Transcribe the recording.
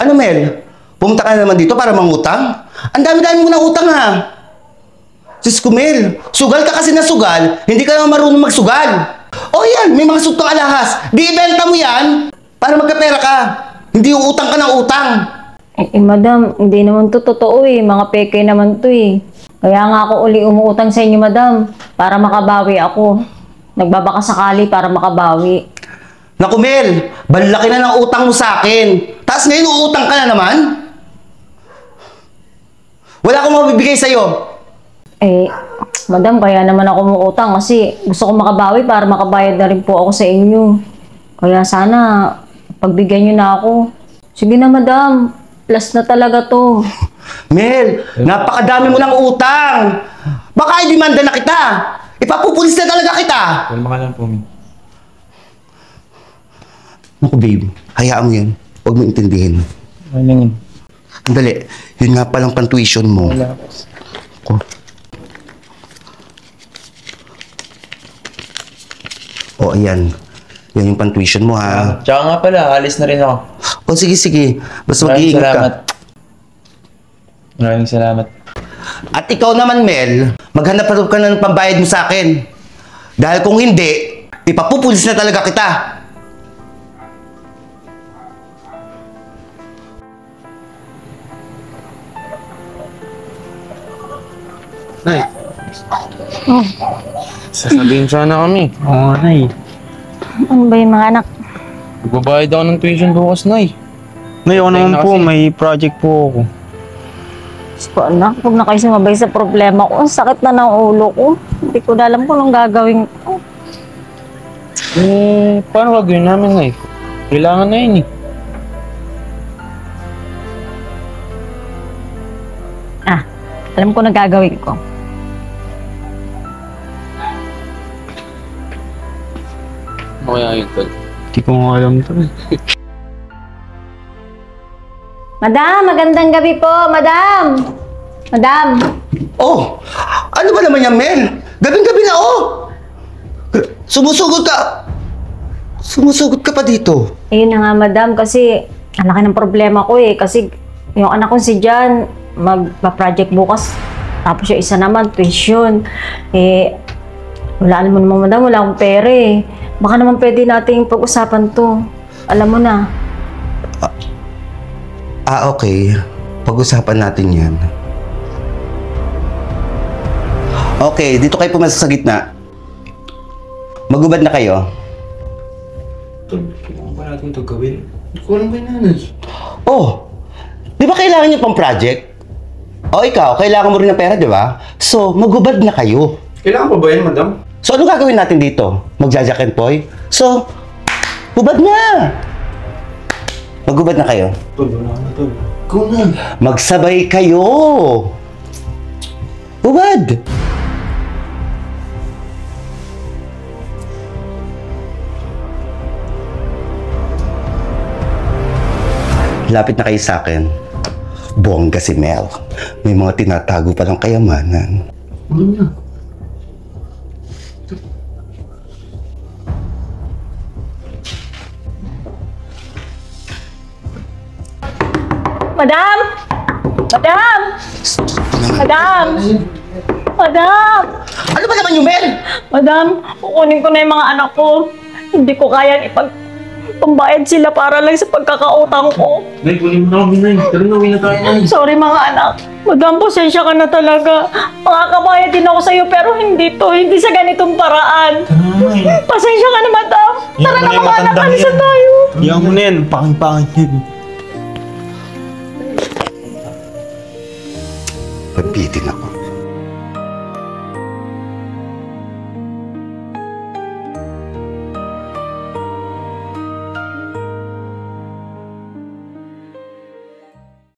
Ano, Mel? Pumunta ka na naman dito para mangutang? Ang dami-dami mo ng utang, ha? Diyos ko, Mel. Sugal ka kasi na sugal, hindi ka naman marunong magsugal. O yan, may mga suktong alahas. Di ibenta mo yan para magkapera ka. Hindi utang ka ng utang. Madam, hindi naman to totoo eh. Mga peke naman to eh. Kaya nga ako uli umuutang sa inyo, madam. Para makabawi ako. Nagbabaka sakali para makabawi. Naku, Mel, balaki na ng utang mo sa akin. Tapos ngayon uutang ka na naman? Wala akong mabibigay sa'yo. Madam, kaya naman ako umuutang kasi gusto ko makabawi para makabayad na rin po ako sa inyo. Kaya sana, pagbigyan nyo na ako. Sige na, madam. Plus na talaga to. Mel, napakadami mo ng utang. Baka i-demanda na kita. Ipapupulis na talaga kita. Kalma ka lang po, Mi. Naku, babe. Hayaan mo yun. Huwag mo intindihin. Ano lang yun? Andali. Yun nga palang pan-tuition mo. Wala. Ko. O, ayan. Yan yung pan-tuition mo, ha? Tsaka nga pala, alis na rin ako. O, sige, sige. Basta Maraming mag-iingat ka. salamat. Maraming salamat. At ikaw naman, Mel, maghanap ka na ng pambayad mo sa akin. Dahil kung hindi, ipapupulis na talaga kita. Nay. Oh. Sasabihin sana kami. Oo, Nay. Ano ba yung mga anak? Magbabayad ako ng tuition bukas, Nay. Nay, ako Nay, naman na po, kasi. may project po ako. Ko anak, huwag na kayo sumabay sa problema ko. Ang sakit na ng ulo ko. Hindi ko na alam kung anong gagawin ko. Paano gagawin namin, Nay? Kailangan na yun, eh. Alam ko na gagawin ko. Ano kaya yun, Tol? Hindi ko nga alam to. Madam, magandang gabi po, madam! Madam! Oh, ano ba naman yan, Mel? Gabing-gabi na, oh! Sumusugod ka! Sumusugod ka pa dito. Ayun na nga, madam, kasi ang laki ng problema ko eh. Kasi yung anak ko si Jan, magpa-project bukas. Tapos yung isa naman, tuition. Wala mo naman, madam, wala akong pera eh. Baka naman pwede nating pag-usapan to. Alam mo na. Okay. Pag-usapan natin yan. Okay, dito kayo pumasok sa gitna. Magubad na kayo. Tol, kailangan ba natin ito gawin? Hindi ko alam ba yun, Oh, di ba kailangan niyo pang project? O ikaw, kailangan mo rin ng pera, di ba? So, magubad na kayo. Kailangan pa ba yan, madam? So, ano gagawin natin dito? Magjajack and poy? So, hubad na! Magubad na kayo. Tol, wala na, Tol. Ikaw na. Magsabay kayo! Hubad! Lapit na kayo sa akin. Bongga si Mel. May mga tinatago pa ng kayamanan. Ano na? Madam! Madam! Madam! Madam! Ano ba naman yung Mel? Madam, kukunin ko na yung mga anak ko. Hindi ko kaya pambayad sila para lang sa pagkakautang ko. Nay, kunin mo na kami, Nay. Tara na, uwi na tayo, Nay. Sorry mga anak. Madam, pasensya ka na talaga. Makakabayad din ako sa'yo pero hindi to. Hindi sa ganitong paraan. Tara na, Nay. Pasensya ka na, madam. Tara na mga anak, alisan tayo. Iyan mo na yan, pangit-pangit yan. Pabitin ako.